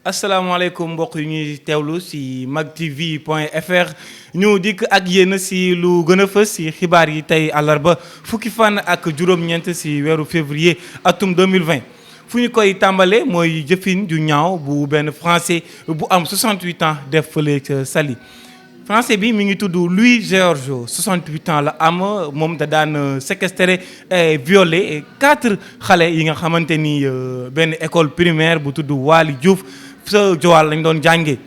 asalaamaaleykum mbokk yi ñuy teewlu si magtv.fr ñu dikk ak yéen si lu gën a fës si xibaar yi tey àllarba fukki fan ak juróom-ñeent si weeru février atum 2020 fu ñu koy tàmbale mooy jëfin ju ñaaw bu benn français bu am 68 ans def fële ca Saly. français bi mi ngi tudd Louis Georges 68 ans la am moom da daan séquestré et violé 4 xale yi nga xamante ni benn école primaire bu tudd Waly Diouf sa Joal lañ doon jàngee.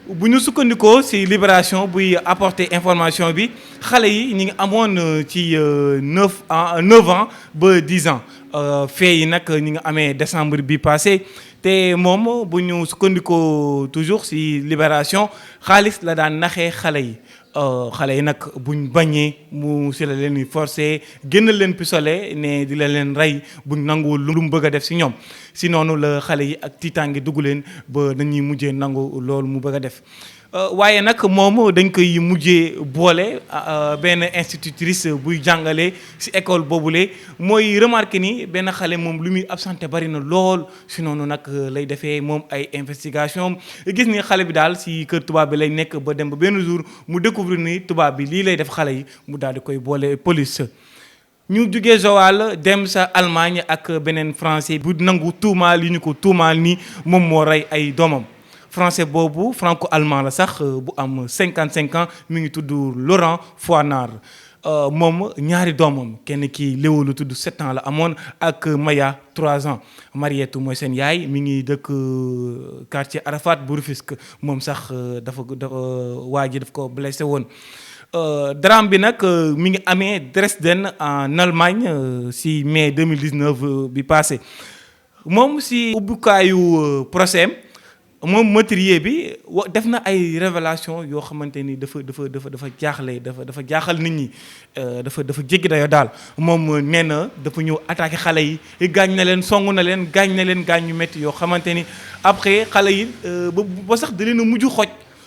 bu ñu sukkandikoo ci Libération buy apporter information bi xale yi ñi ngi amoon ci 9 ans ba 10 ans fee yi nag ñi nga amee décembre bi passé. te moom bu ñu sukkandikoo toujours ci Libération xaalis la daan naxee xale yi nag buñ bañee mu ci la leen di forcé génn leen pistolet ne di leen rey buñ nanguwul lu mu bëgg a def ci ñoom ci noonu la xale yi ak tiitaange dugg leen ba dañuy mujjee nangu loolu mu bëgg a def. waaye nag moom dañ koy mujjee boole benn institutrice buy jàngale ci école boobule mooy remarqué ni benn xale moom lu muy absenté bari na lool ci noonu nag lay defee moom ay investigation gis ni xale bi daal ci kër tubaab bi lay nekk ba dem ba benn jour mu découvrir ni tubaab bi lii lay def xale yi mu daal di koy boole police. ñu jugee Joal dem sa Allemagne ak beneen français bu nangu tuumaal yi ñu ko tuumaal ni moom moo rey ay doomam. français boobu franco-allemand la sax bu am 55 ans mi ngi tudd Laurent Foinard moom ñaari doomam kenn ki Léo lu tudd 7 ans la amoon ak Maya 3 ans Mariette mooy seen yaay mi ngi dëkk quartier Arafat bu Rufisque moom sax dafa waa ji daf ko blessé woon. drame bi nag mi ngi amee Dresden en Allemagne si mai 2019 bi passé moom si ubbukaayu procès moom meurtrier bi def na ay révélation yoo xamante ni dafa jaaxal nit ñi dafa jéggi dayoo daal moom nee na dafa ñëw attaqué xale yi gaañ na leen song na leen gaañ yu métti yoo xamante ni après xale yi ba sax da leen a mujj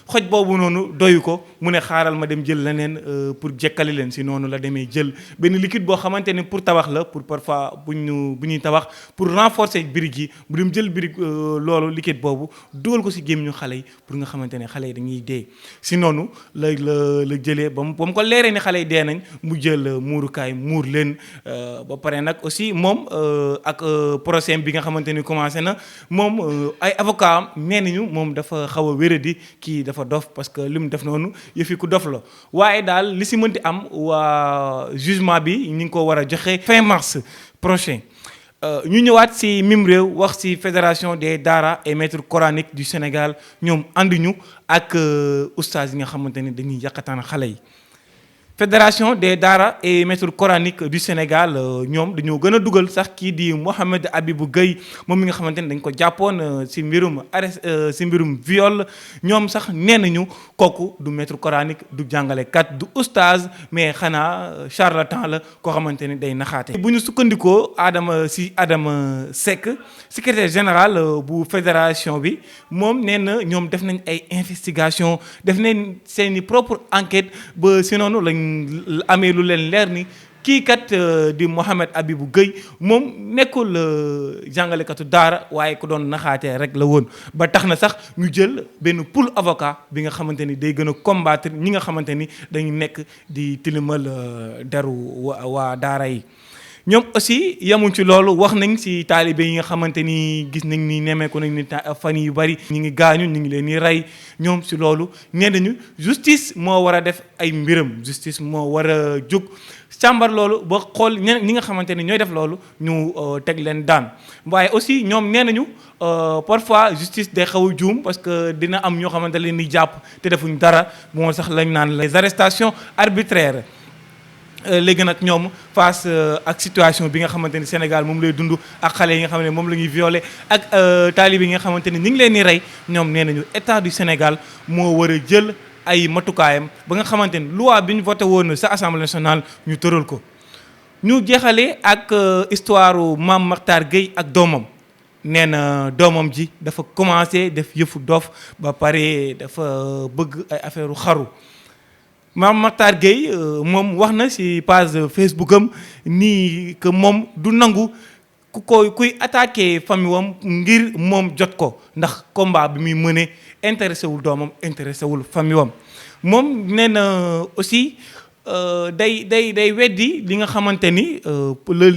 xoj boobu noonu doyu ko mu ne xaaral ma dem jël leneen pour jekkali leen si noonu la demee jël benn liquide boo xamante ne pour tabax la pour parfois bu ñuy tabax pour renforcer brique yi bu dem jël brique loolu liquide boobu dugal ko si gémmiñu xale yi pour nga xamante ne xale yi dañuy dee si noonu la jëlee ba mu ko leeree ni xale yi dee nañ mu jël muurukaay muur leen ba pare nag aussi moom ak procès bi nga xamante ni commencé na moom ay avocat am nee nañu moom dafa xaw a wéradi kii dafa dof parce que li mu def noonu yëfi ku dof la waaye daal li si mënti am waa jugement bi ñu ngi ko war a joxe fin mars prochain. ñu ñëwaat ci mim réew wax ci fédération des daara et maîtres coraniques du Sénégal ñoom ànduñu ak oustaz yi nga xamante ni dañuy yàqataan xale yi. fédération des daara et maîtres coraniques du Sénégal ñoom dañoo gën a dugal sax kii di Mouhamed Abibou Gueye moom mi nga xamante ni dañ ko jàppoon ci mbirum viol ñoom sax nee nañu kooku du maître coranique du jàngalekat du oustaz mais xanaa charlatan la koo xamante ni day naxaate. bu ñu sukkandikoo Adama Seck secrétaire général bu fédération bi moom nee na ñoom def nañ ay investigation def nañ seeni propre enquête ba si noonu lañ amee lu leen leer ni kii kat di Mouhamed Abibou Gueye moom nekkul jàngalekatu daara waaye ku doon naxaatee rek la woon ba tax na sax ñu jël benn pool avocat bi nga xamante ni day gën a combattre ñi nga xamante ni dañu nekk di tilimal deru waa daara yi. ñoom aussi yemuñ ci loolu wax nañ ci taalibe yi nga xamante ni gis nañ ni nemmeeku nañ ni fan yu bari ñu ngi gaañu ñu ngi leen di rey ñoom ci loolu nee nañu justice moo war a def ay mbiram justice moo war a jóg càmbar loolu ba xool ñi nga xamante ni ñooy def loolu ñu teg leen daan waaye aussi ñoom nee nañu parfois justice day xaw a juum parce que dina am ñoo xamante leen di jàpp te defuñ dara moo sax lañ naan les arrestations arbitraires. léegi nag ñoom face ak situation bi nga xamante ni Sénégal moom lay dund ak xale yi nga xam ne moom la ñuy violé ak taalibe yi nga xamante ni ñu ngi leen di rey ñoom nee nañu état du Sénégal moo war a jël ay matukaayam ba nga xamante ni loi bi ñu voté woon sa assemblée nationale ñu tëral ko. ñu jeexale ak histoire Mame Mactar Gueye ak doomam nee na doomam ji dafa commencé def yëfu dof ba pare dafa bëgg ay affaire xaru. Mame Mactar Gueye moom wax na ci page Facebook am nii que moom du nangu kuy attaqué famille wam ngir moom jot ko ndax combat bi muy mëne intéressé wul doomam intéressé wul famille wam moom nee na aussi day weddi li nga xamante ni le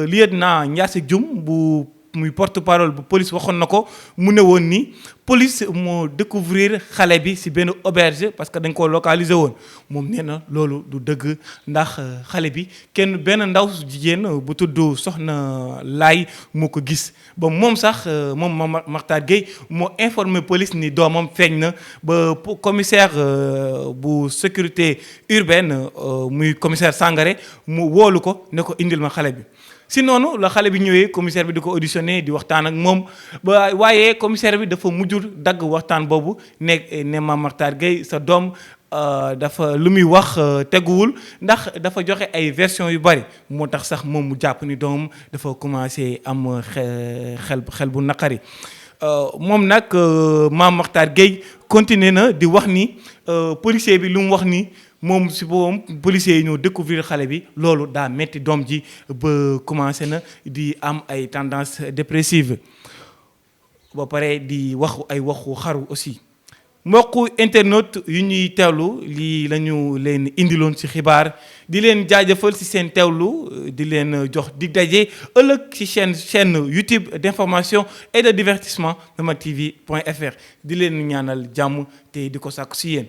lieutenant Ndiasse Dioum bu muy porte-parole bu police waxoon na ko mu ne woon ni police moo découvrir xale bi ci benn auberge parce que dañ ko localiser woon moom nee na loolu du dëgg ndax xale bi benn ndaw jigéen bu tudd Soxna Laay moo ko gis ba moom sax moom Makhtar Gueye moo informé police ni doomam feeñ na ba commissaire bu sécurité urbaine muy commissaire Sangaré mu woolu ko ne ko indil ma xale bi si noonu la xale bi ñëwee commissaire bi di ko auditionné di waxtaan ak moom ba waaye commissaire bi dafa mujjul dagg waxtaan boobu ne Mame Makhtar Gueye sa doom dafa lu muy wax teguwul ndax dafa joxe ay version yu bari moo tax sax moom mu jàpp ni doom dafa commencé am xel bu naqari moom nag Mame Makhtar Gueye continué na di wax ni policier bi lu mu wax ni moom si boppam policiers yi ñoo découvrir xale bi loolu daa metti doom ji ba commencé na di am ay tendance dépressive ba pare di waxu ay waxu xaru aussi mbokku internaute yu ñuy teewlu lii la ñu leen indiloon ci xibaar di leen jaajëfal ci seen teewlu di leen jox dig daje ëllëg ci chaîne YouTube d'information et de divertissement Mama TV.fr di leen ñaanal jàmm te di ko sàkku ci yéen